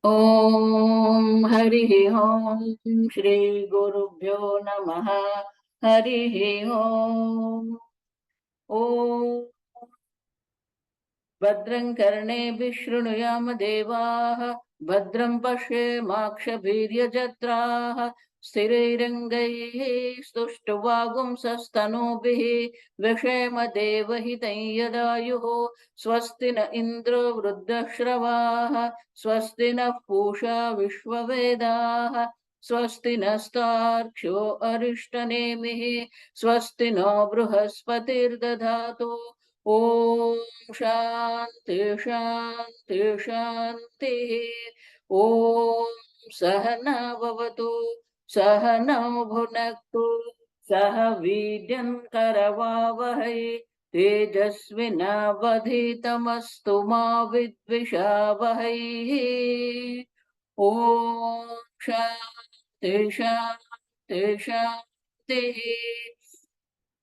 ओम हरि ओम श्री गुरुभ्यो नमः। हरि ओम। ओम भद्रं कर्णेभिः शृणुयाम देवाः, भद्रं पश्येमाक्षभिर्यजत्राः, स्थिरैरङ्गैः स्तुष्टुवागुंसस्तनूभिः व्यशेम देवहितं यदायुः। स्वस्ति न इन्द्रो वृद्धश्रवाः, स्वस्ति नः पूषा विश्ववेदाः, स्वस्ति नस्तार्क्ष्यो अरिष्टनेमिः, स्वस्ति नो बृहस्पतिर्दधातु। ओम शांति शांति शांति। ओम सहना भवतु, सहनौ भुनक्तु, सह वीर्यं करवावहै, तेजस्विनावधीतमस्तु मा विद्विषावहै। ओम शांति शांति शांति।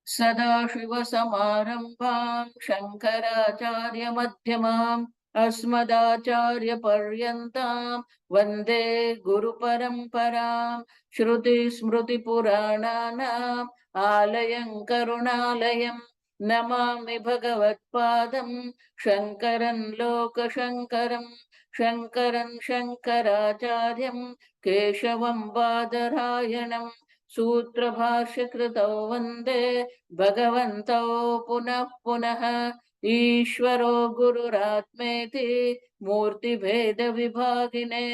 सदाशिवसमारम्भां शङ्कराचार्यमध्यमाम् अस्मदाचार्यपर्यन्तां वन्दे गुरुपरम्पराम्। श्रुतिस्मृतिपुराणानाम् आलयं करुणालयं नमामि भगवत्पादं शङ्करं लोकशङ्करं। शङ्करं शङ्कराचार्यं केशवं बादरायणम् सूत्रभाष्य कृतौ वन्दे भगवन्तौ पुनः पुनः। ईश्वरो गुरुरात्मेति मूर्तिभेदविभागिने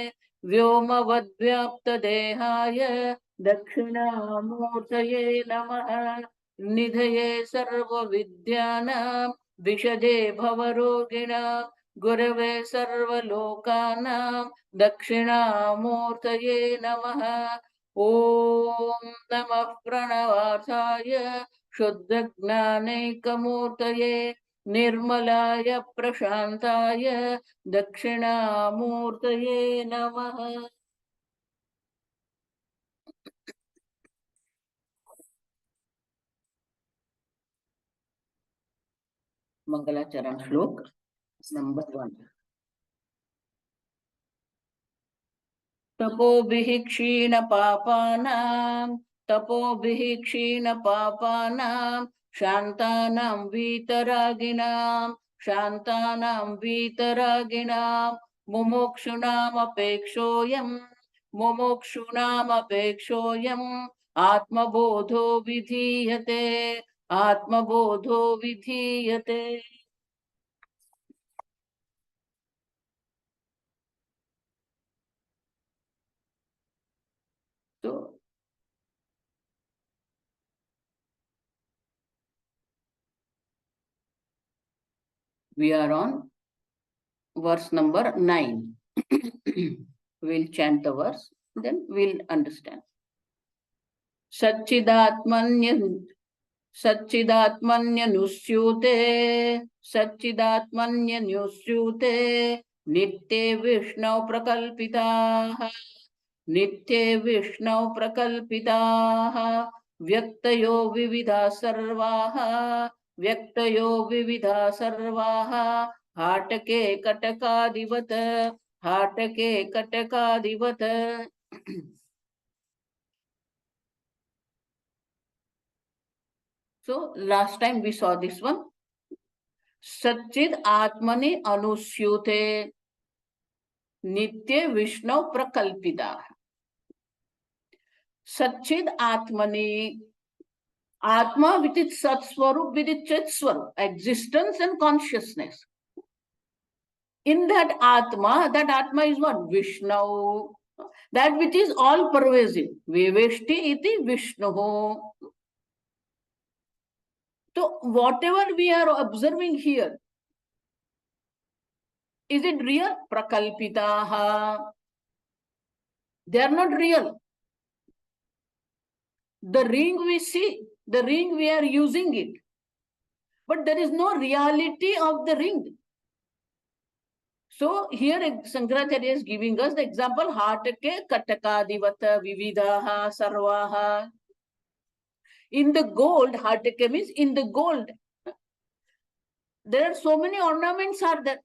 व्योमवद्व्याप्तदेहाय दक्षिणामूर्तये नमः। निधये सर्वविद्यानां विशदे भवरोगिणां गुरवे सर्वलोकानां दक्षिणामूर्तये नमः। ओम नमः प्रणवार्थाय शुद्धज्ञानैकमूर्तये निर्मलाय प्रशान्ताय दक्षिणामूर्तये नमः। मंगलाचरण श्लोक नंबर 1। तपोभिः क्षीणपापानां, तपोभिः क्षीणपापानां शान्तानां वीतरागिणां, शान्तानां वीतरागिणां मुमुक्षूणामपेक्षोऽयं, मुमुक्षूणामपेक्षोऽयम् आत्मबोधो विधीयते, आत्मबोधो विधीयते। तो we are on verse number 9. We'll chant the verse, then we'll understand. सच्चिदात्मन्य सच्चिदात्मन्यनुस्यूते, सच्चिदात्मन्यनुस्यूते नित्ये विष्णौ प्रकल्पिताः, नित्ये विष्णौ प्रकल्पिताः व्यक्तयो विविधा सर्वाः, व्यक्तयो विविधा सर्वाः हाटके कटकादिवत, हाटके कटकादिवत। So last time we saw this one. सच्चिद आत्मनि अनुस्यूते नित्य विष्णु प्रकल्पिता। सच्चिद आत्मनि, Atma with its Sat Swarup, with its Chit Swarup, existence and consciousness. In that Atma is what? Vishnu. That which is all pervasive. Viveshti iti Vishnu. So whatever we are observing here, is it real? Prakalpitaha. They are not real. The ring we see, the ring we are using it. But there is no reality of the ring. So here Shankaracharya is giving us the example, Hatake Katakadivata Vividaha Sarvaha. In the gold, Hatake means in the gold. There are so many ornaments are there.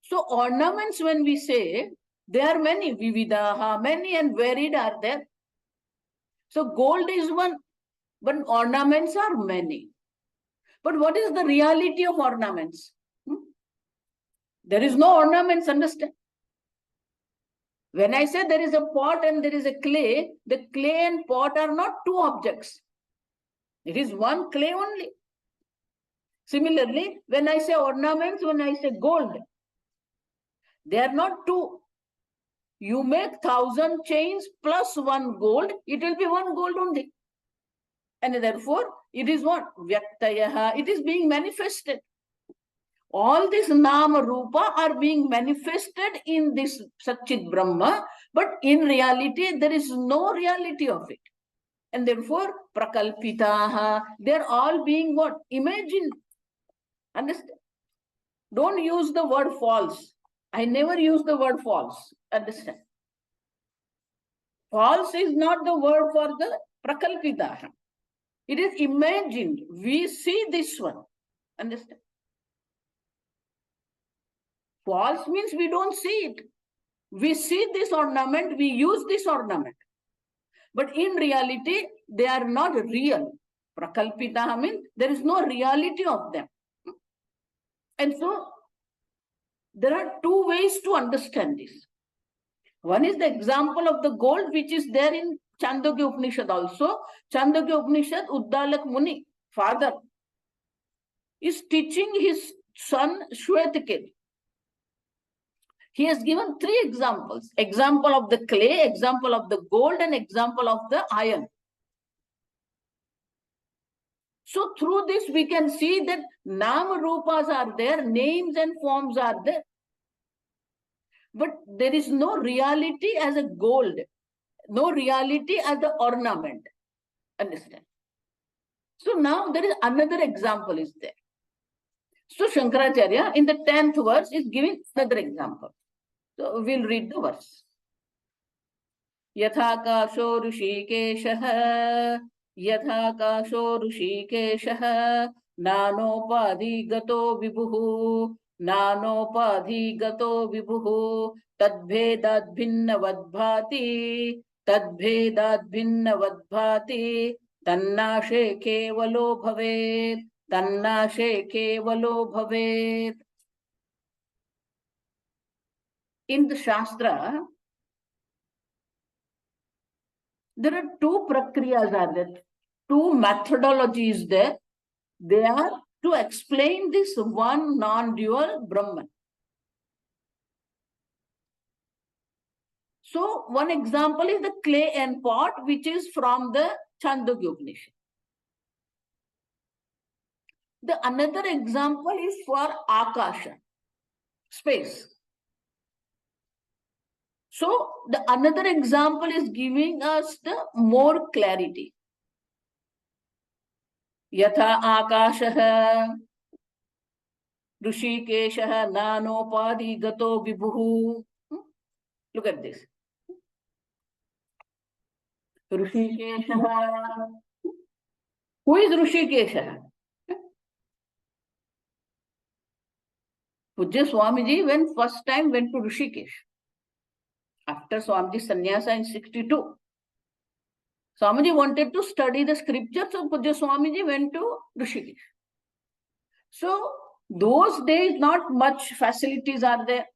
So ornaments, when we say, there are many, vividaha, many and varied are there. So gold is one, but ornaments are many. But what is the reality of ornaments? There is no ornaments, understand? When I say there is a pot and there is a clay, the clay and pot are not two objects. It is one clay only. Similarly, when I say ornaments, when I say gold, they are not two. You make 1,000 chains plus one gold, it will be one gold only. And therefore, it is what? Vyaktayaha. It is being manifested. All this Nama Rupa are being manifested in this Satchit Brahma, but in reality, there is no reality of it. And therefore, Prakalpitaha, they're all being what? Imagined. Understand? Don't use the word false. I never use the word false. Understand? False is not the word for the Prakalpitaha. It is imagined. We see this one. Understand? False means we don't see it. We see this ornament, we use this ornament. But in reality, they are not real. Prakalpitaha means there is no reality of them. And so, there are two ways to understand this. One is the example of the gold, which is there in Chandogya Upanishad also. Chandogya Upanishad, Uddalak Muni, father, is teaching his son Shwetaked. He has given three examples. Example of the clay, example of the gold, and example of the iron. So through this, we can see that Nama Rupas are there, names and forms are there. But there is no reality as a gold, no reality as the ornament. Understand? So now there is another example is there. So Shankaracharya in the 10th verse is giving another example. So we'll read the verse. Yathakasho Rishikeshah, Yathakasho Rishikeshah, Nanopadhi Gato Vibhuhu, Nanopadhi Gato Vibhuhu, Tadbhedat Bhinnavadbhati, Tadbhedat Bhinnavadbhati, Tannashe Kevalo Bhavet, Tannashe Kevalo Bhavet. In the Shastra, there are two prakriyas are there, two methodologies there. They are to explain this one non-dual Brahman. So one example is the clay and pot, which is from the Chandogya Upanishad. The another example is for Akasha, space. So the another example is giving us the more clarity. Yatha Akasha Rishikesha Nanopadi Gato Vibhuhu. Look at this. Rishikesha. Who is Rishikesha? Pujya Swamiji first time went to Rishikesh. After Swamiji sannyasa in 62. Swamiji wanted to study the scripture, so Pujya Swamiji went to Rishikesh. So those days not much facilities are there.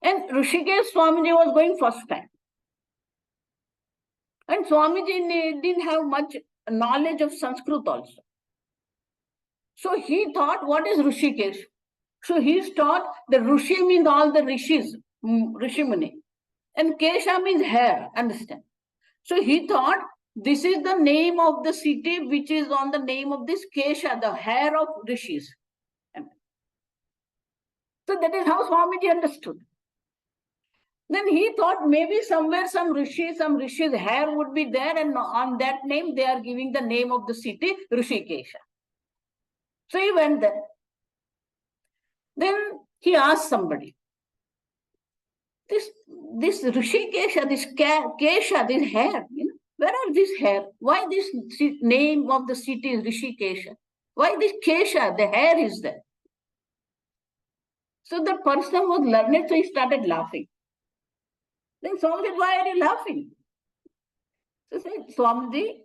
And Rishikesh Swamiji was going first time. And Swamiji didn't have much knowledge of Sanskrit also. So he thought, what is Rishikesh? So he taught the Rishi means all the rishis, Rishi Muni. And Kesha means hair, understand? So he thought this is the name of the city which is on the name of this Kesha, the hair of rishis. So that is how Swamiji understood. Then he thought maybe somewhere some rishis' hair would be there, and on that name they are giving the name of the city Rishikesha. So he went there. Then he asked somebody, this Rishikesha, this Kesha, this hair, where are this hair? Why this name of the city is Rishikesha? Why this Kesha, the hair is there? So the person was learned, so he started laughing. Then Swami said, why are you laughing? So said, Swamiji,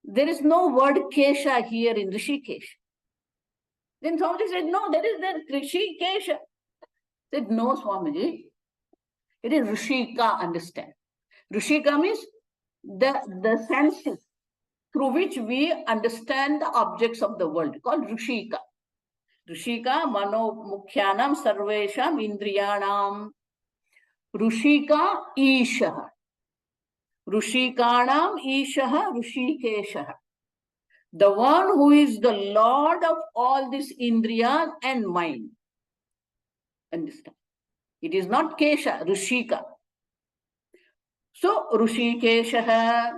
there is no word Kesha here in Rishikesh. Then Swamiji said, no, there is the Rishikesha. Said, no, Swamiji, it is Rishika, understand. Rishika means the senses through which we understand the objects of the world, called Rishika. Rishika, Mano Mukhyanam, Sarvesham, Indriyanam. Rishika, Ishaha. Rishikanam, Ishaha, Rishikeshaha. The one who is the Lord of all these Indriyas and mind. Understand? It is not Kesha, Rishika. So, Rishikeshaha,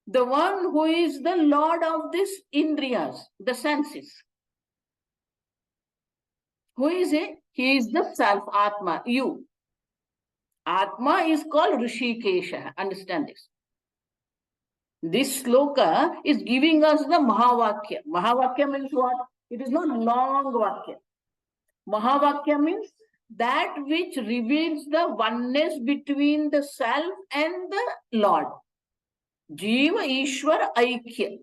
the one who is the Lord of these Indriyas, the senses. Who is he? He is the self, Atma, you. Atma is called Rishikesha. Understand this. This sloka is giving us the Mahavakya. Mahavakya means what? It is not long Vakya. Mahavakya means that which reveals the oneness between the self and the Lord. Jiva Ishwar Aikya.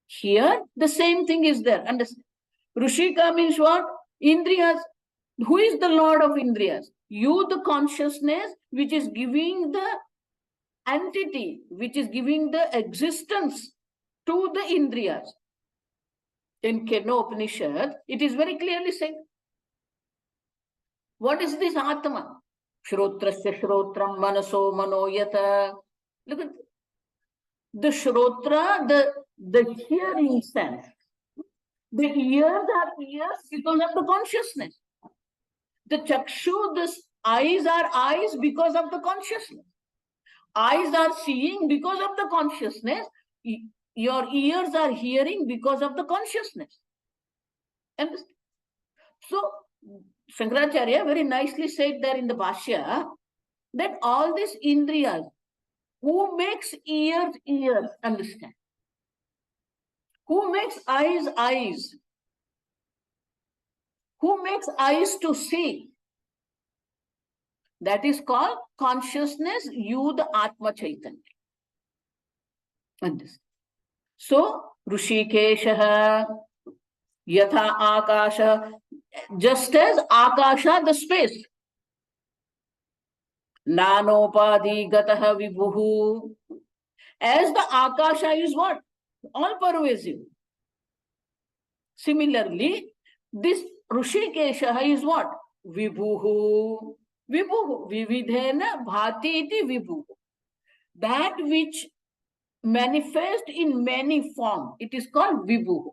Here, the same thing is there. Understand? Rishika means what? Indriyas. Who is the Lord of Indriyas? You, the consciousness, which is giving the entity, which is giving the existence to the Indriyas. In Keno Upanishad, it is very clearly said. What is this Atma? Shrotrasya Shrotram Manaso Manoyata. Look at the Shrotra, the hearing sense. The ears are ears because of the consciousness. The Chakshu, the eyes are eyes because of the consciousness. Eyes are seeing because of the consciousness. Your ears are hearing because of the consciousness. And so, Shankaracharya very nicely said there in the Bhashya that all these Indriyas, who makes ears, ears, understand? Who makes eyes, eyes? Who makes eyes to see? That is called consciousness, you, the Atma Chaitanya. Understand? So, Rishikesha, Yatha Akasha, just as Akasha, the space. Nanopadi Gataha Vibhuhu. As the Akasha is what? All pervasive. Similarly, this Rishikesha is what? Vibhuhu. Vibhuhu. Vividhena bhati iti vibhuhu. That which manifests in many forms. It is called vibhuhu.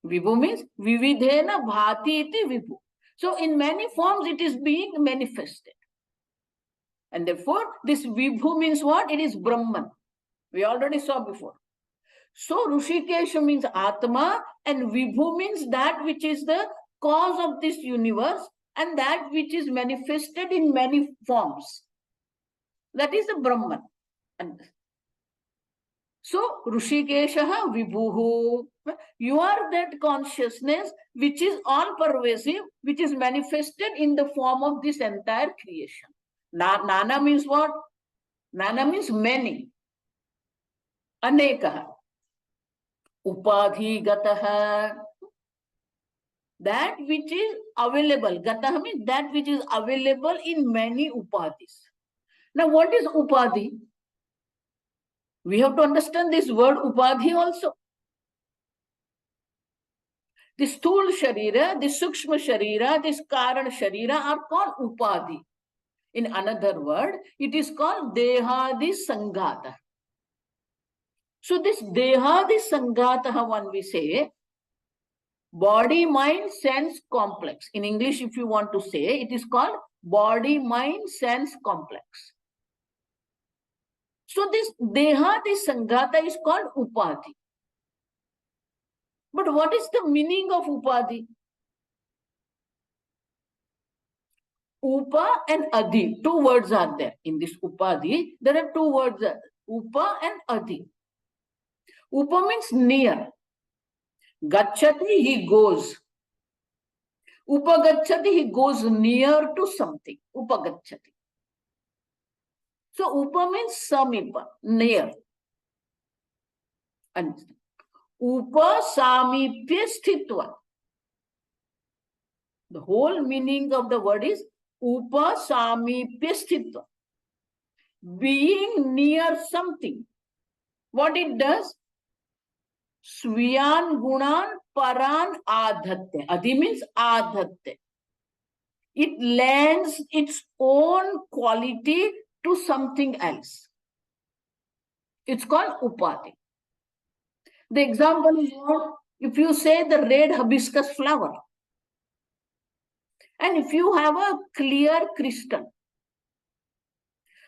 Vibhu means vividhena bhati iti vibhu. So in many forms it is being manifested. And therefore this vibhu means what? It is Brahman. We already saw before. So Rishikesha means Atma and Vibhu means that which is the cause of this universe and that which is manifested in many forms. That is the Brahman. And so Rishikesha Vibhuhu, you are that consciousness which is all pervasive, which is manifested in the form of this entire creation. Nana means what? Nana means many. Anekaha. Upadhi Gataha. That which is available. Gataha means that which is available in many upadhis. Now what is upadhi? We have to understand this word upadhi also. This Sthul Sharira, this Sukshma Sharira, this Karan Sharira are called upadhi. In another word, it is called Dehadi Sangata. So this Dehadi Sangata, one we say, body, mind, sense complex. In English, if you want to say, it is called body, mind, sense complex. So this Dehadi Sangata is called Upadhi. But what is the meaning of Upadhi? Upa and Adi, two words are there. In this Upadhi, there are two words, Upa and Adi. Upa means near. Gachati, he goes. Upagachati, he goes near to something. Upagachati. So upa means samipa, near. And upa samipya sthitva. The whole meaning of the word is upa samipya sthitva. Being near something. What it does? Sviyan gunan paran adhatte. Adi means adhatte. It lends its own quality to something else. It's called upadi. The example is what? If you say the red hibiscus flower, and if you have a clear crystal,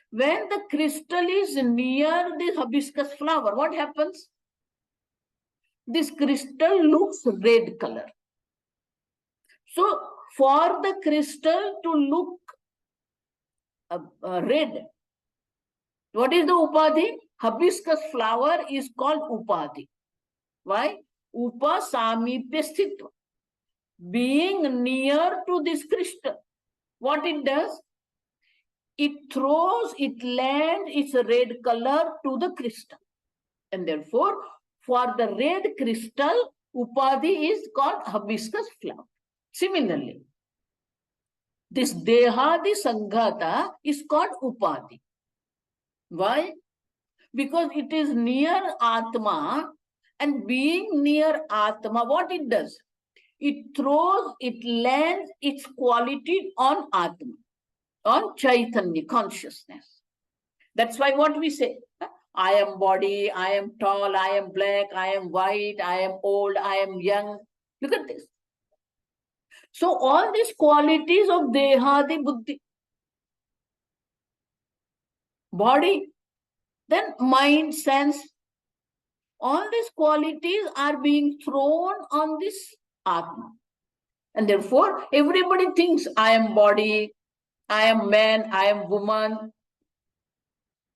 when the crystal is near the hibiscus flower, what happens? This crystal looks red color. So for the crystal to look red, what is the upadhi? Hibiscus flower is called upadhi. Why? Upa samipya sthitva. Being near to this crystal, what it does? It throws, it lends its red color to the crystal. And therefore, for the red crystal, upadhi is called hibiscus flower. Similarly, this dehadi sanghata is called upadhi. Why? Because it is near Atma, and being near Atma, what it does? It throws, it lends its quality on Atma, on Chaitanya, consciousness. That's why what we say, I am body, I am tall, I am black, I am white, I am old, I am young. Look at this. So all these qualities of dehadi buddhi, body, then mind, sense, all these qualities are being thrown on this Atma. And therefore, everybody thinks I am body, I am man, I am woman.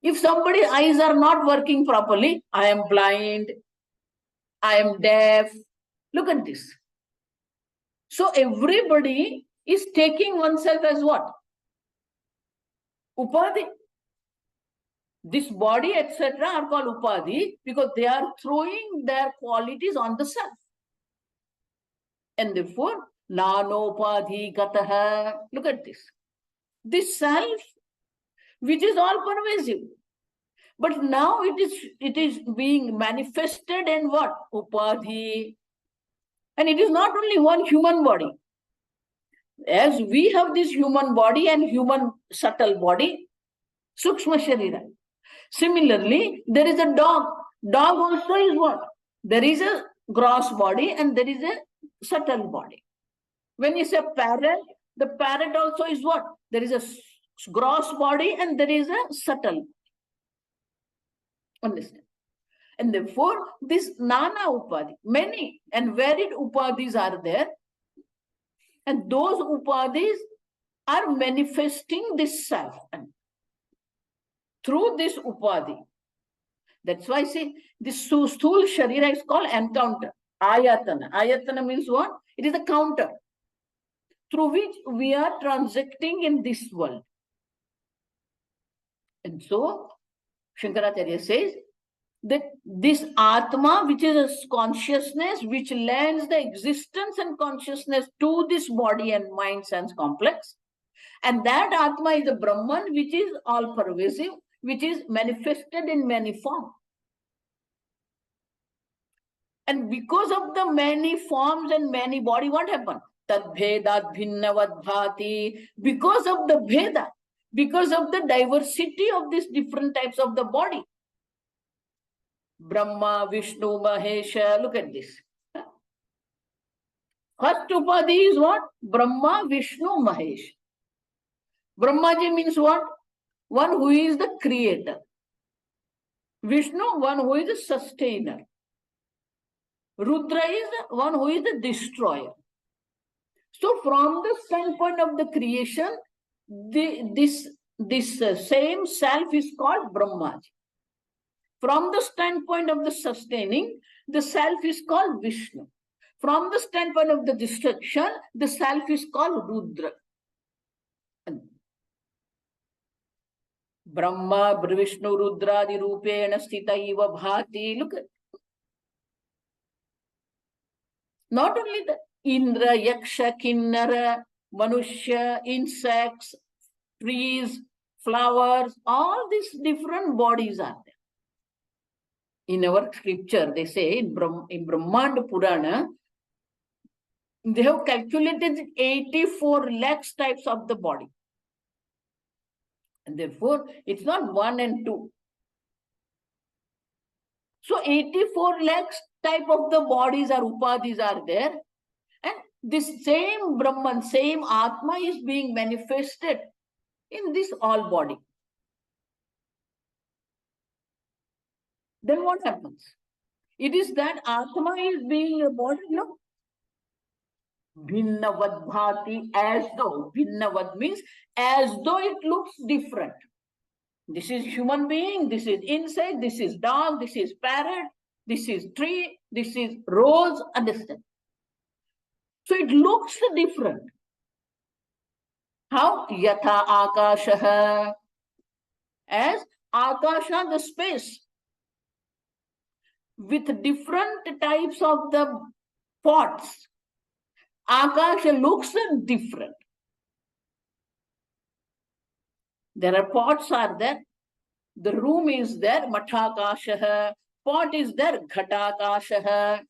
If somebody's eyes are not working properly, I am blind, I am deaf. Look at this. So everybody is taking oneself as what? Upadhi. This body, etc. are called upadhi because they are throwing their qualities on the self. And therefore, nanopadhi gataha. Look at this. This self, which is all pervasive. But now it is being manifested in what? Upadhi. And it is not only one human body. As we have this human body and human subtle body, sukshma sharira. Similarly, there is a dog. Dog also is what? There is a gross body and there is a subtle body. When you say parrot, the parrot also is what? There is a gross body and there is a subtle. Understand? And therefore, this nana upadhi, many and varied upadhis are there. And those upadhis are manifesting this self. And through this upadhi, that's why I say this sthul sharira is called encounter. Ayatana. Ayatana means what? It is a counter through which we are transacting in this world. And so, Shankaracharya says that this Atma, which is a consciousness, which lends the existence and consciousness to this body and mind sense complex. And that Atma is the Brahman, which is all pervasive, which is manifested in many forms. And because of the many forms and many body, what happened? Tad bhedat bhinnavad bhati. Because of the bheda, because of the diversity of these different types of the body. Brahma, Vishnu, Mahesha. Look at this. First upadhi is what? Brahma, Vishnu, Mahesh. Brahmaji means what? One who is the creator. Vishnu, one who is the sustainer. Rudra is one who is the destroyer. So from the standpoint of the creation, this same self is called Brahmaji. From the standpoint of the sustaining, the self is called Vishnu. From the standpoint of the destruction, the self is called Rudra. Brahma, Vishnu, Rudra, the Rupena, Sthita, Iva, Bhati. Look at. Not only the Indra, Yaksha, Kinnara, Manushya, insects, trees, flowers, all these different bodies are there. In our scripture, they say in Brahmanda Purana, they have calculated 84 lakhs types of the body. And therefore, it's not 1 and 2. So 84 lakhs type of the bodies or upadhis are there. And this same Brahman, same Atma is being manifested in this all body. Then what happens? It is that Atma is being a body, no? Bhinnavad bhati, as though. Bhinnavad means as though it looks different. This is human being, this is insect, this is dog, this is parrot, this is tree, this is rose, understand? So it looks different. How? Yatha akashaha. As akasha, the space, with different types of the pots. Akasha looks different. There are pots are there. The room is there, mathakashaha. Pot is there, ghatakashaha.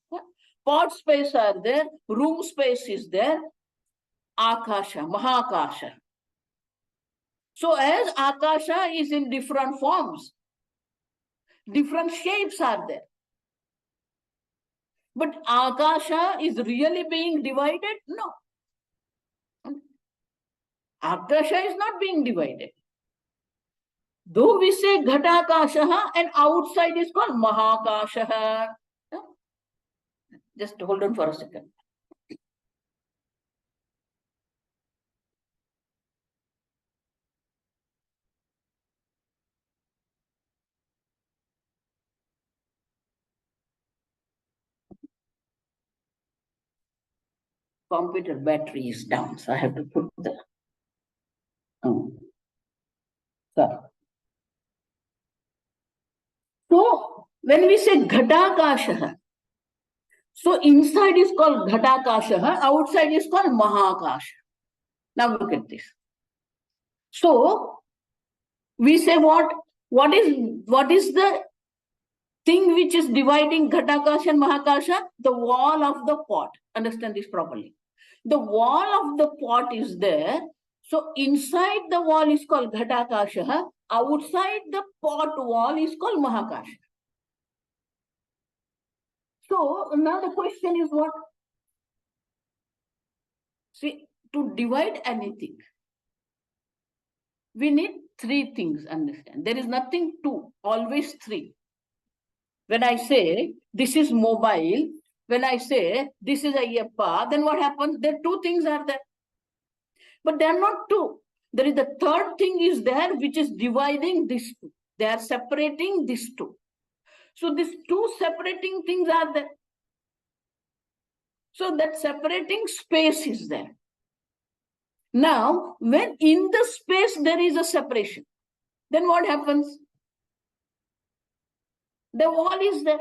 Pot space are there, room space is there, akasha, mahakasha. So as akasha is in different forms, different shapes are there. But akasha is really being divided? No. Akasha is not being divided. Though we say ghatakashaha and outside is called mahakashaha. Just hold on for a second. Computer battery is down, so I have to put the. So when we say ghatakashaha, so inside is called ghatakashaha, outside is called mahakasha. Now look at this. So we say what is the thing which is dividing ghatakasha and mahakasha? The wall of the pot. Understand this properly. The wall of the pot is there. So inside the wall is called ghatakasha. Outside the pot wall is called mahakasha. So now the question is what? See, to divide anything, we need three things, understand. There is nothing two, always three. When I say this is mobile, when I say this is Ayyappa, then what happens? There two things are there. But they are not two. There is the third thing is there which is dividing these two. They are separating these two. So these two separating things are there. So that separating space is there. Now, when in the space there is a separation, then what happens? The wall is there.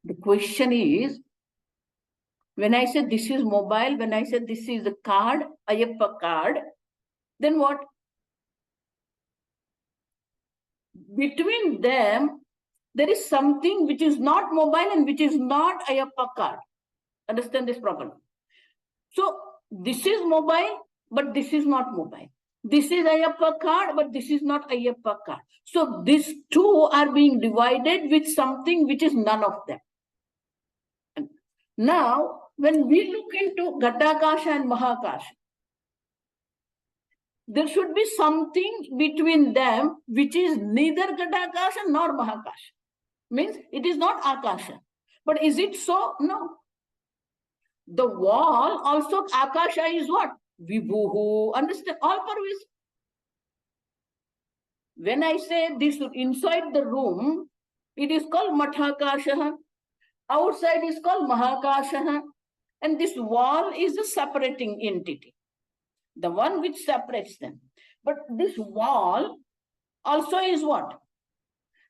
The question is, when I say this is mobile, when I say this is a card, Ayyappa card, then what? Between them, there is something which is not mobile and which is not Ayyappa card. Understand this properly. So this is mobile, but this is not mobile. This is Ayyappa card, but this is not Ayyappa card. So these two are being divided with something which is none of them. And now, when we look into Ghatakasha and Mahakasha, there should be something between them which is neither Ghatakasha nor Mahakasha. Means it is not Akasha. But is it so? No. The wall also, Akasha is what? Vibhuhu. Understand? All parvis. When I say this inside the room, it is called Mathakasha. Outside is called Mahakasha. And this wall is the separating entity, the one which separates them. But this wall also is what?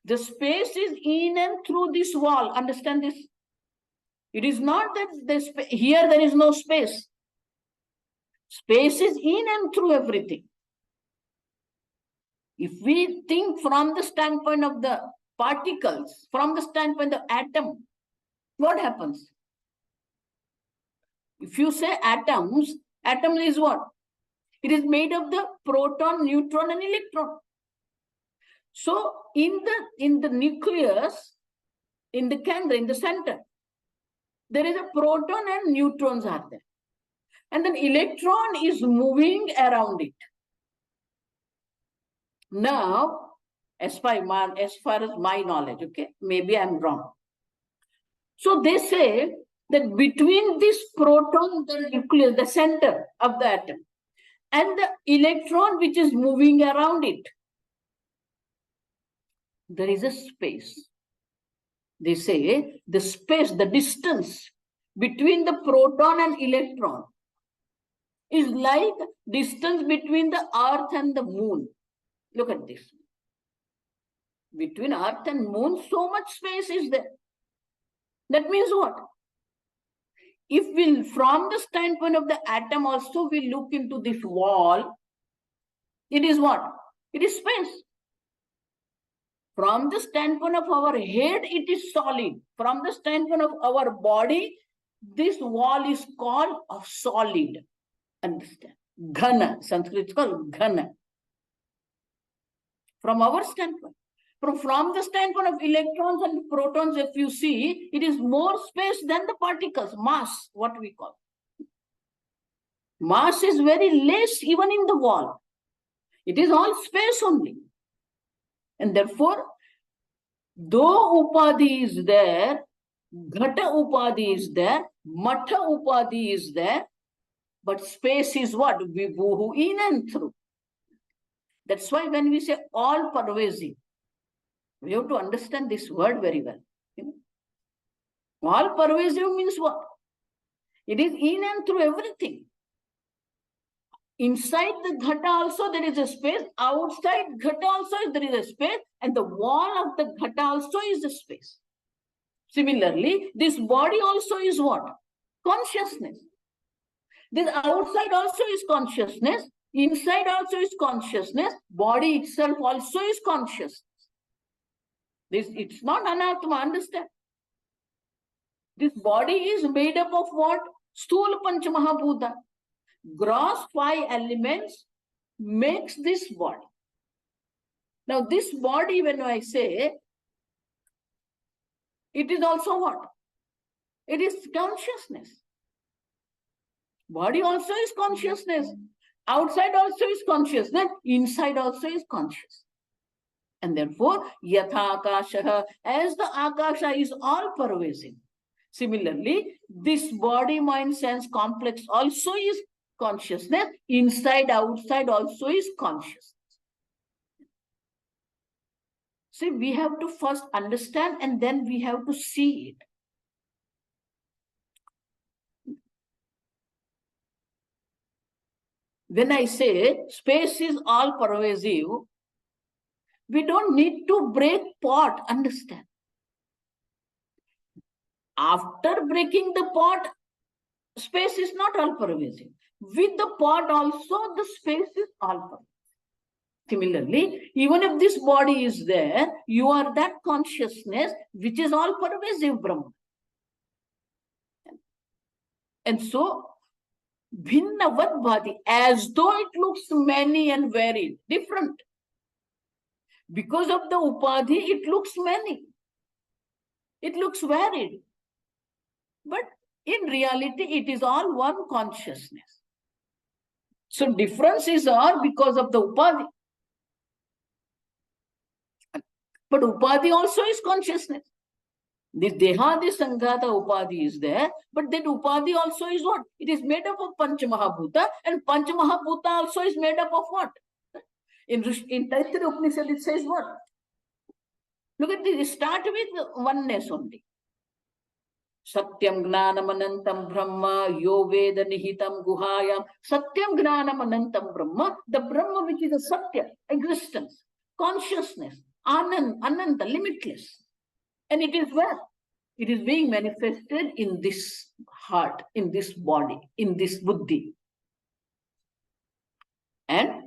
The space is in and through this wall. Understand this? It is not that here there is no space. Space is in and through everything. If we think from the standpoint of the particles, from the standpoint of atom, what happens? If you say atoms, atom is what? It is made of the proton, neutron, and electron. So in the nucleus, in the kendra, in the center, there is a proton and neutrons are there. And then electron is moving around it. Now, as far as my knowledge, okay, maybe I'm wrong. So they say that between this proton, the nucleus, the center of the atom, and the electron which is moving around it, there is a space. They say the space, the distance between the proton and electron is like distance between the earth and the moon. Look at this. Between earth and moon, so much space is there. That means what? If we, from the standpoint of the atom also, we look into this wall, it is what? It is space. From the standpoint of our head, it is solid. From the standpoint of our body, this wall is called a solid. Understand? Ghana. Sanskrit is called Ghana. From our standpoint. From the standpoint of electrons and protons, if you see, it is more space than the particles, mass, what we call. Mass is very less even in the wall. It is all space only. And therefore, though Upadhi is there, Ghata Upadhi is there, Matha Upadhi is there, but space is what? Vibhuhu, in and through. That's why when we say all pervasive, we have to understand this word very well. All pervasive means what? It is in and through everything. Inside the ghata also there is a space. Outside ghata also there is a space. And the wall of the ghata also is a space. Similarly, this body also is what? Consciousness. This outside also is consciousness. Inside also is consciousness. Body itself also is consciousness. It's not anatma, understand? This body is made up of what? Sthula Panchamahabhuta. Gross 5 elements makes this body. Now this body, when I say, it is also what? It is consciousness. Body also is consciousness. Outside also is consciousness. Inside also is consciousness. And therefore, yatha akasha, as the akasha is all pervasive. Similarly, this body, mind, sense complex also is consciousness. Inside, outside also is consciousness. See, we have to first understand and then we have to see it. When I say space is all pervasive, we don't need to break pot, understand. After breaking the pot, space is not all pervasive. With the pot also, the space is all pervasive. Similarly, even if this body is there, you are that consciousness which is all pervasive Brahman. And so, bhinnavad bhati, as though it looks many and varied, different. Because of the upadhi, it looks many. It looks varied. But in reality, it is all one consciousness. So differences are because of the upadhi. But upadhi also is consciousness. This dehadi sanghata upadhi is there, but that upadhi also is what? It is made up of Panchamahabhuta, and Panchamahabhuta also is made up of what? In Taittiriya Upanishad, it says what? Look at this, start with oneness only. Satyam Gnanam Anantam Brahma, Yo Veda Nihitam Guhayam. Satyam Gnanam Anantam Brahma, the Brahma which is a Satya, existence, consciousness, Ananta, limitless. And it is where? It is being manifested in this heart, in this body, in this buddhi. And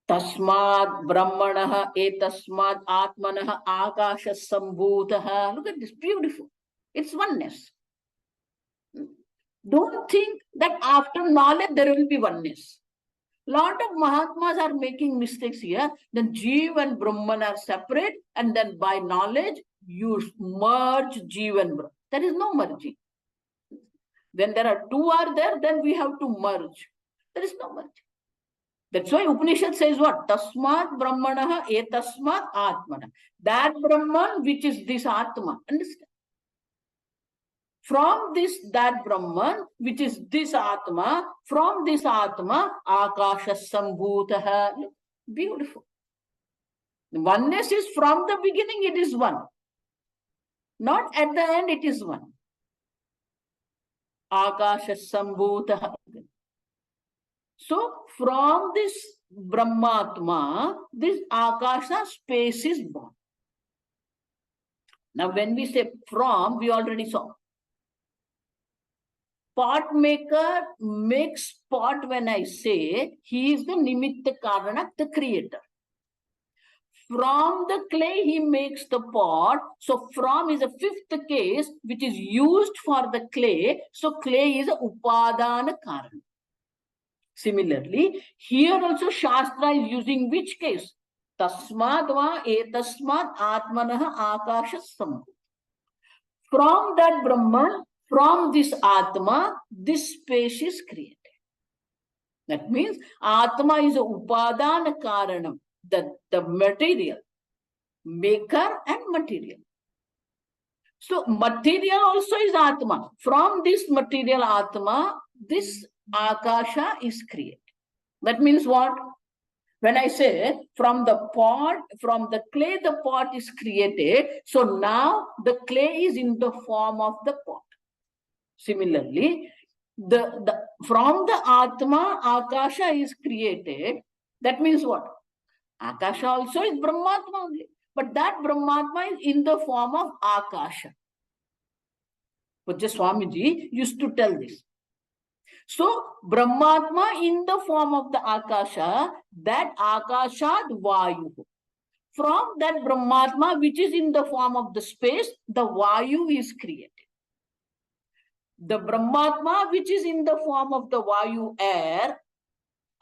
Tasmad Brahmanaha Etasmad Atmanaha Akasha Sambhutaha. Look at this, beautiful. It's oneness. Don't think that after knowledge there will be oneness. Lot of Mahatmas are making mistakes here. Then Jeev and Brahman are separate, and then by knowledge you merge Jeev and Brahman. There is no merging. When there are two are there, then we have to merge. There is no merging. That's why Upanishad says what? Tasmat Brahmanaha etasmat Atmana. That Brahman which is this Atma. Understand? From this, that Brahman, which is this Atma, from this Atma, Akasha Sambhutaha. Beautiful. Oneness is from the beginning, it is one. Not at the end, it is one. Akasha Sambhutaha. So, from this Brahmatma, this Akasha space is born. Now, when we say from, we already saw. Pot maker makes pot when I say he is the Nimitta Karana, the creator. From the clay he makes the pot. So from is a fifth case which is used for the clay. So clay is a Upadana Karana. Similarly, here also Shastra is using which case? Tasmad va etasmad atmanaha akasha sambhu. From that Brahman, from this Atma, this space is created. That means Atma is a Upadana Karanam, the material, maker and material. So material also is Atma. From this material Atma, this Akasha is created. That means what? When I say from the pot, from the clay, the pot is created. So now the clay is in the form of the pot. Similarly, from the Atma, Akasha is created. That means what? Akasha also is Brahmatma only. But that Brahmatma is in the form of Akasha. Pujya Swamiji used to tell this. So, Brahmatma in the form of the Akasha, that Akashat Vayu. From that Brahmatma, which is in the form of the space, the Vayu is created. The Brahmatma, which is in the form of the Vayu air,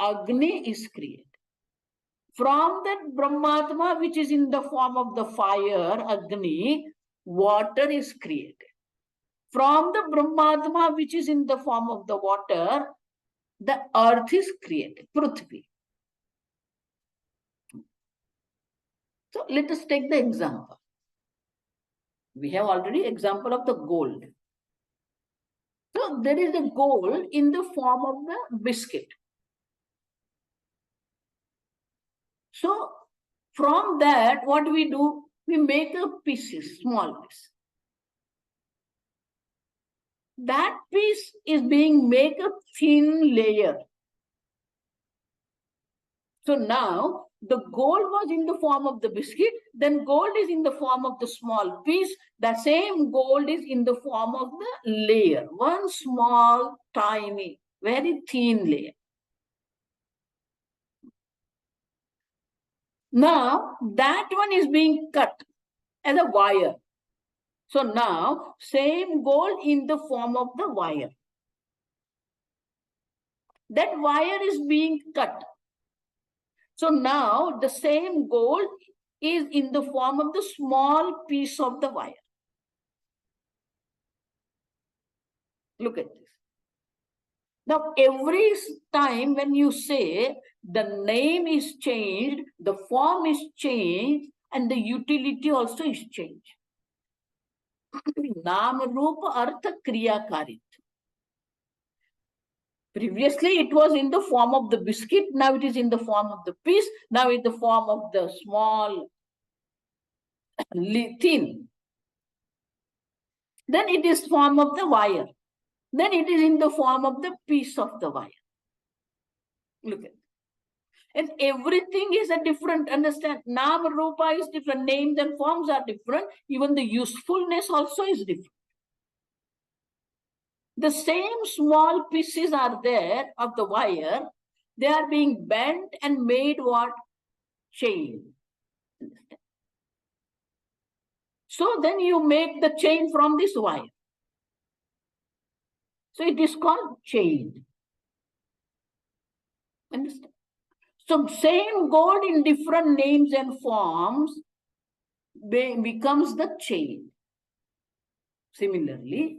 Agni is created. From that Brahmatma, which is in the form of the fire, Agni, water is created. From the Brahmatma, which is in the form of the water, the earth is created, Prithvi. So let us take the example. We have already example of the gold. So there is a gold in the form of the biscuit. So from that, what we do? We make a pieces, small piece. That piece is being made a thin layer. So now the gold was in the form of the biscuit, then gold is in the form of the small piece. The same gold is in the form of the layer, one small, tiny, very thin layer. Now that one is being cut as a wire. So now same gold in the form of the wire. That wire is being cut. So now the same gold is in the form of the small piece of the wire. Look at this. Now every time when you say the name is changed, the form is changed, and the utility also is changed. Nama Rupa Artha Kriya Karit. Previously, it was in the form of the biscuit. Now it is in the form of the piece. Now in the form of the small, thin. Then it is form of the wire. Then it is in the form of the piece of the wire. Look at it. And everything is a different, understand? Nama Rupa is different, names and forms are different. Even the usefulness also is different. The same small pieces are there of the wire. They are being bent and made what? Chain. So then you make the chain from this wire. So it is called chain. Understand? So same God in different names and forms becomes the chain. Similarly,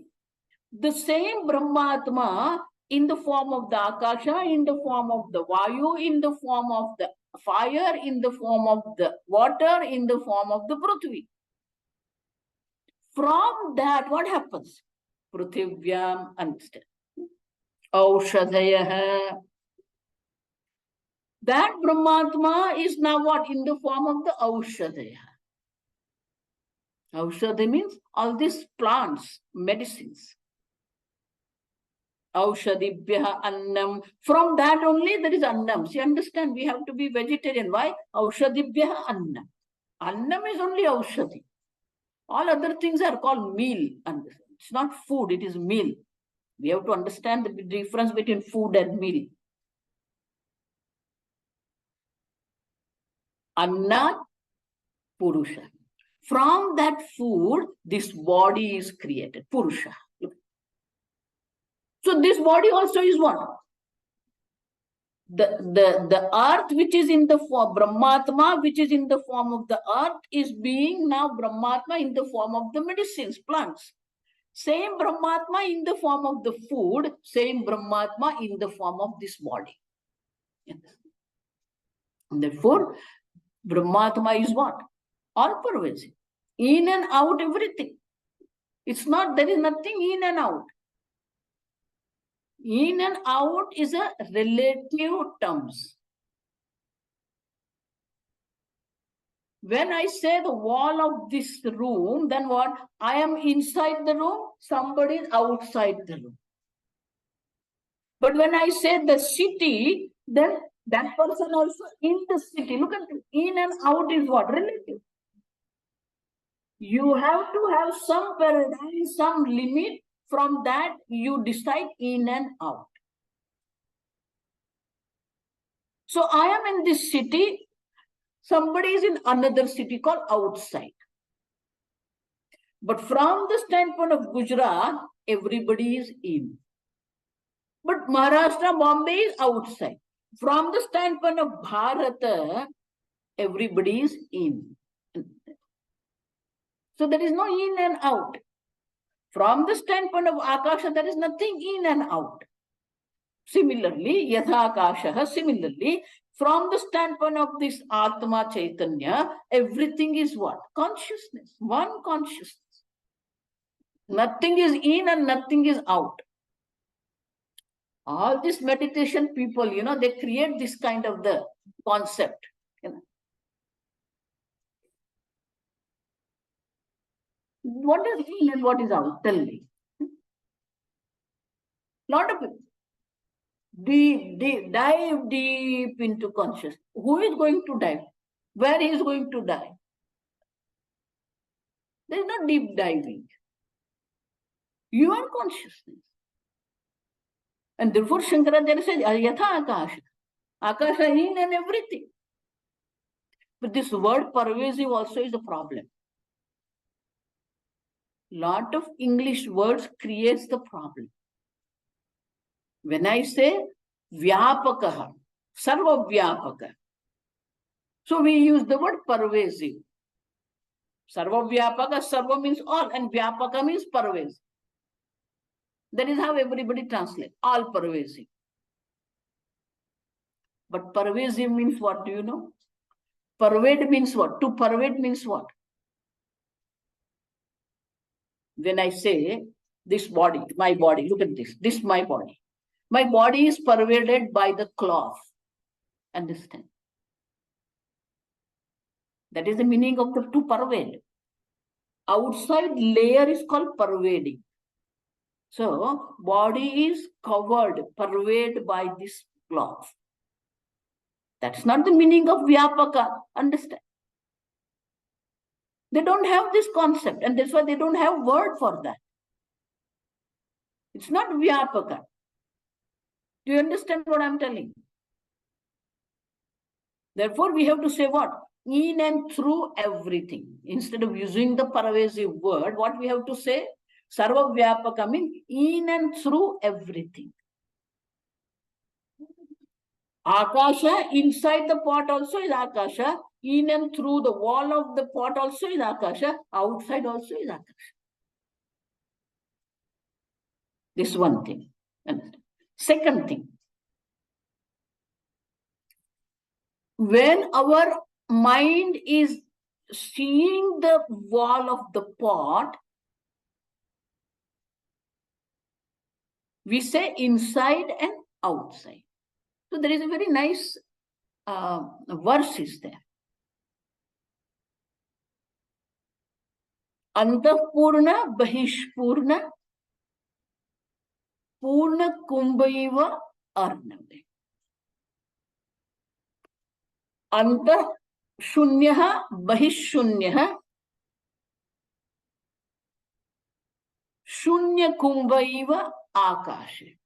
the same Brahmatma in the form of the Akasha, in the form of the Vayu, in the form of the fire, in the form of the water, in the form of the Prithvi. From that, what happens? Prithvyam, understand? Aushadayah. That Brahmatma is now what? In the form of the Aushadayah. Aushadhi means all these plants, medicines. Aushadibhya annam. From that only there is annam. See, understand, we have to be vegetarian. Why? Aushadibhya annam. Annam is only aushadhi. All other things are called meal. It's not food, it is meal. We have to understand the difference between food and meal. Anna Purusha. From that food, this body is created. Purusha. So this body also is what? The earth which is in the form, Brahmatma which is in the form of the earth is being now Brahmatma in the form of the medicines, plants. Same Brahmatma in the form of the food, same Brahmatma in the form of this body. And therefore, Brahmatma is what? All pervasive. In and out, everything. It's not, there is nothing in and out. In and out is a relative terms. When I say the wall of this room, then what? I am inside the room, somebody is outside the room. But when I say the city, then that person also in the city. Look at it. In and out is what? Relative. You have to have some paradigm, some limit. From that, you decide in and out. So I am in this city. Somebody is in another city called outside. But from the standpoint of Gujarat, everybody is in. But Maharashtra, Bombay is outside. From the standpoint of Bharata, everybody is in. So there is no in and out. From the standpoint of Akasha, there is nothing in and out. Similarly, Yatha Akasha, similarly, from the standpoint of this Atma Chaitanya, everything is what? Consciousness, one consciousness. Nothing is in and nothing is out. All these meditation people, they create this kind of the concept. What is in and what is out? Tell me. Lot of people. Dive deep into consciousness. Who is going to dive? Where he is going to dive? There is no deep diving. Your consciousness. And therefore Shankaracharya says, Yatha Akasha. Akasha in and everything. But this word pervasive also is a problem. Lot of English words creates the problem. When I say Vyapakaha, Sarva Vyapaka. So we use the word pervasive. Sarva Vyapaka, Sarva means all and Vyapaka means pervasive. That is how everybody translates, all pervasive. But pervasive means what? Do you know? Pervade means what? To pervade means what? When I say this body, my body, look at this. This is my body. My body is pervaded by the cloth. Understand? That is the meaning of the to pervade. Outside layer is called pervading. So body is covered, pervaded by this cloth. That's not the meaning of vyapaka. Understand? They don't have this concept, and that's why they don't have word for that. It's not vyapaka. Do you understand what I'm telling? Therefore, we have to say what? In and through everything. Instead of using the pervasive word, what we have to say? Sarva vyapaka means in and through everything. Akasha, inside the pot also is Akasha. In and through the wall of the pot also is Akasha. Outside also is Akasha. This one thing. Second thing. When our mind is seeing the wall of the pot, we say inside and outside. So there is a very nice verse is there. Antapurna bahishpurna purna kumbhaiva arnave. Anta shunyah bahishunyah shunya kumbhaiva akashe.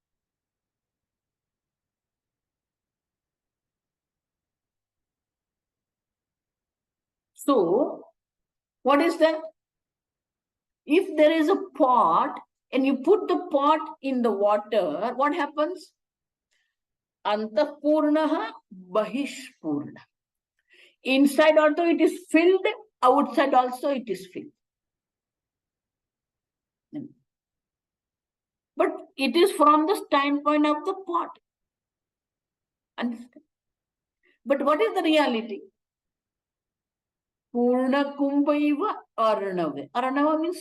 So, what is that? If there is a pot and you put the pot in the water, what happens? Antapurnaha bahishpurna. Inside also it is filled, outside also it is filled. But it is from the standpoint of the pot. Understand? But what is the reality? Purna kumbhaiva arnava. Arnava means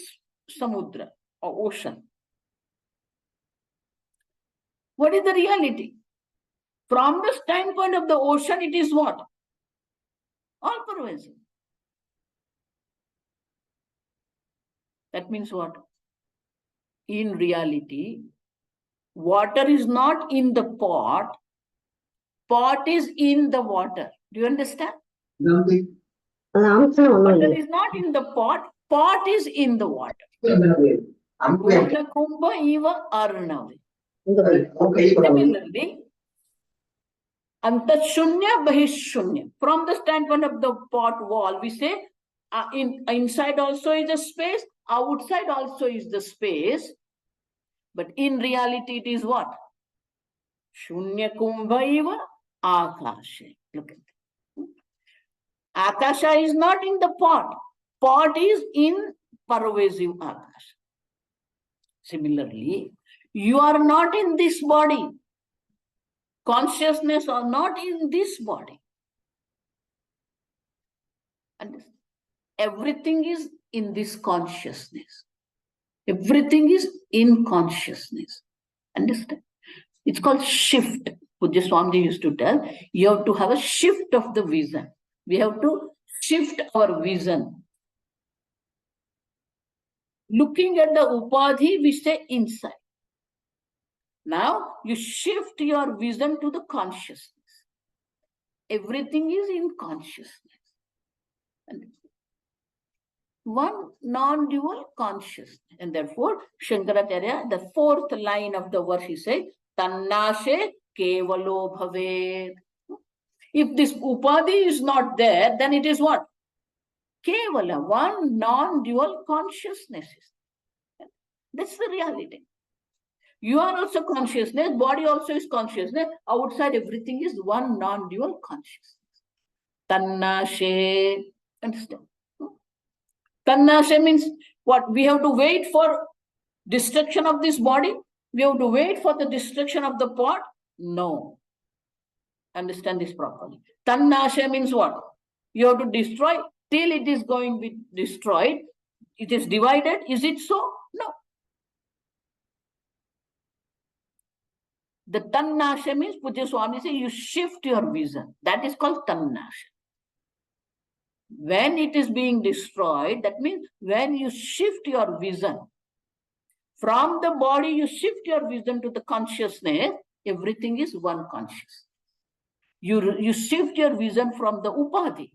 samudra or ocean. What is the reality? From the standpoint of the ocean, it is what? All pervasive. That means what? In reality, water is not in the pot. Pot is in the water. Do you understand? Water is not in the pot. Pot is in the water. Purna kumbha eva arnavi. Similarly, antashunya bahishunya. From the standpoint of the pot wall, we say inside also is a space, outside also is the space. But in reality, it is what? Shunya kumbhaiva akasha. Look at it. Akasha is not in the pot. Pot is in pervasive akasha. Similarly, you are not in this body. Consciousness are not in this body. And everything is in this consciousness. Everything is in consciousness. Understand? It's called shift. Pujya Swamiji used to tell, you have to have a shift of the vision. We have to shift our vision. Looking at the upadhi, we say inside. Now, you shift your vision to the consciousness. Everything is in consciousness. And one non-dual consciousness. And therefore, Shankaracharya, the fourth line of the verse, he said, Tannashe kevalo bhavet. If this upadhi is not there, then it is what? Kevala, one non-dual consciousness. That's the reality. You are also consciousness, body also is consciousness. Outside everything is one non-dual consciousness. Tannashe. Understand? Tannashe means what? We have to wait for destruction of this body. We have to wait for the destruction of the pot. No. Understand this properly. Tannashe means what? You have to destroy till it is going to be destroyed. It is divided. Is it so? No. The Tannashe means, Pujya Swami says, you shift your vision. That is called Tannashe. When it is being destroyed, that means when you shift your vision from the body, you shift your vision to the consciousness, everything is one conscious. You shift your vision from the upadhi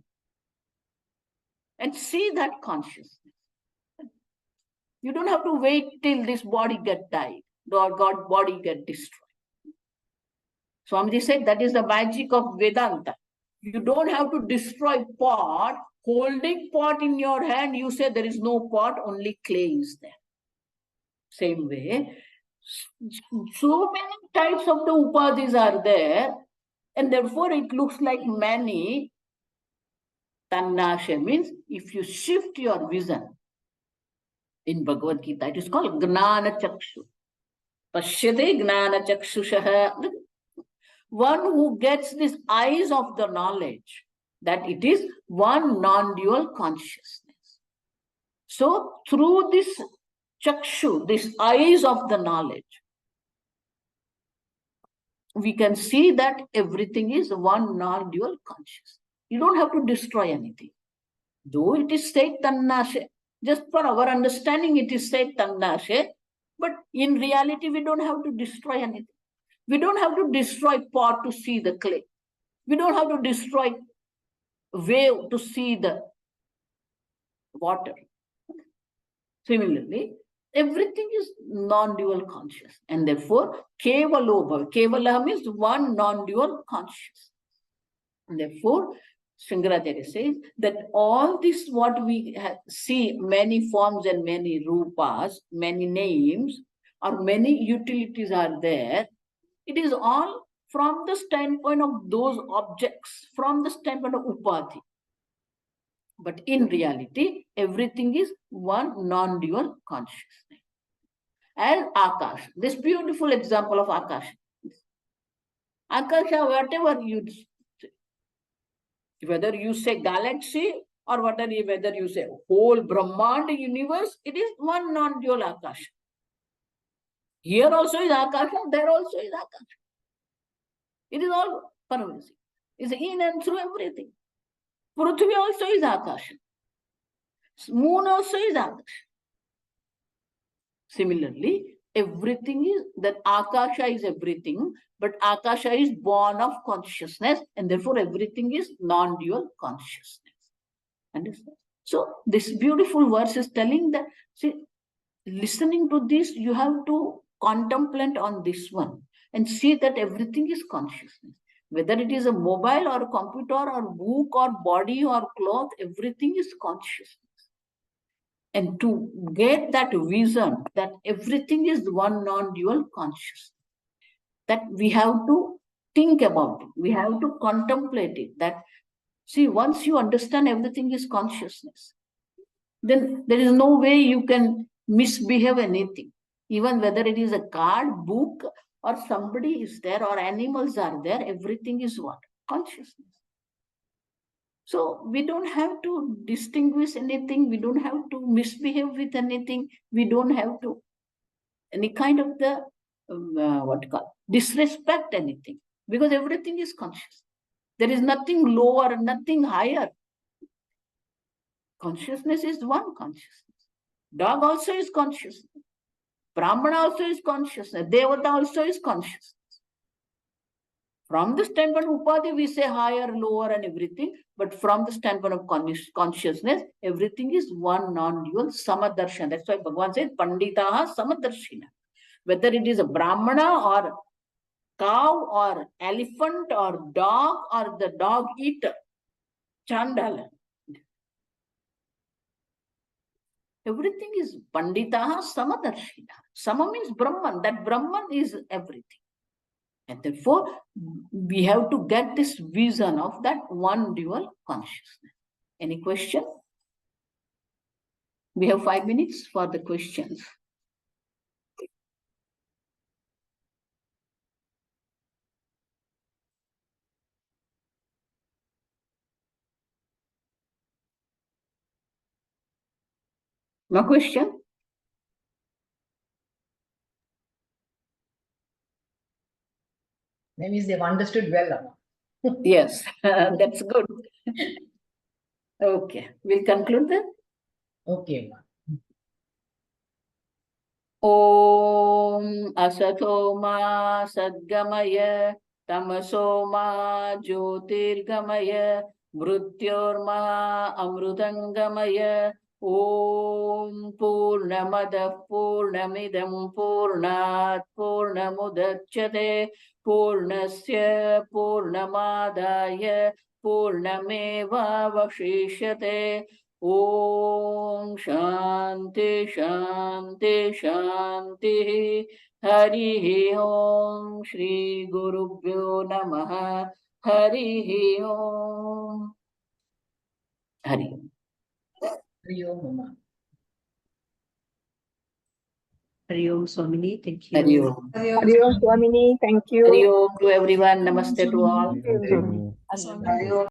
and see that consciousness. You don't have to wait till this body get died or God body get destroyed. Swamiji said that is the magic of Vedanta. You don't have to destroy pot. Holding pot in your hand, you say there is no pot, only clay is there. Same way, so many types of the upadhis are there, and therefore it looks like many. Tannashe means if you shift your vision. In Bhagavad Gita, it is called Gnana Chakshu. Pashyate Gnana Chakshushaha. One who gets these eyes of the knowledge that it is one non-dual consciousness. So through this chakshu, these eyes of the knowledge, we can see that everything is one non-dual consciousness. You don't have to destroy anything. Though it is said Tannashe, just for our understanding it is said Tannashe, but in reality we don't have to destroy anything. We don't have to destroy pot to see the clay. We don't have to destroy wave to see the water. Similarly, everything is non-dual conscious, and therefore Kevalobha. Kevala means one non-dual conscious. And therefore, Shankaracharya says that all this what we see, many forms and many rupas, many names, or many utilities are there. It is all from the standpoint of those objects, from the standpoint of upadhi. But in reality, everything is one non-dual consciousness. As Akash, this beautiful example of Akash. Akasha, whatever you say, whether you say galaxy or whether you say whole Brahmanda universe, it is one non-dual Akasha. Here also is Akasha, there also is Akasha. It is all pervasive. It's in and through everything. Prithvi also is Akasha. Moon also is Akasha. Similarly, everything is that Akasha is everything, but Akasha is born of consciousness, and therefore everything is non-dual consciousness. Understand? So this beautiful verse is telling that, see, listening to this, you have to contemplate on this one and see that everything is consciousness. Whether it is a mobile or a computer or book or body or cloth, everything is consciousness. And to get that vision that everything is one non-dual consciousness, that we have to think about it. We have to contemplate it. That, see, once you understand everything is consciousness, then there is no way you can misbehave anything. Even whether it is a card, book, or somebody is there, or animals are there, everything is what? Consciousness. So we don't have to distinguish anything. We don't have to misbehave with anything. We don't have to any kind of the disrespect anything, because everything is conscious. There is nothing lower, nothing higher. Consciousness is one consciousness. Dog also is consciousness. Brahmana also is consciousness. Devata also is consciousness. From the standpoint of upadhi, we say higher, lower, and everything. But from the standpoint of consciousness, everything is one non-dual samadarshana. That's why Bhagavan says, Panditaha samadarshina. Whether it is a Brahmana or cow or elephant or dog or the dog eater, Chandala. Everything is Panditaha samadarshina. Sama means Brahman. That Brahman is everything. And therefore, we have to get this vision of that one dual consciousness. Any question? We have 5 minutes for the questions. No question? That means they've understood well. Yes, that's good. Okay, we'll conclude then. Okay. Om asato ma sadgamaya tamaso ma jyotirgamaya mrutyorma amrutangamaya. Om Purnamada Purnamidam Purnat Purnamudachyate Purnasya Purnamadaya Purnameva Vashishyate. Om Shanti Shanti Shanti. Hari Om Shri Gurubhyo Namaha. Hari Om. Hari Om. Hari Om, Mama. Hari Om, Swamini. Thank you. Hari Om. Hari Om, Swamini. Thank you. Hari Om to everyone. Namaste to all. Hari Om.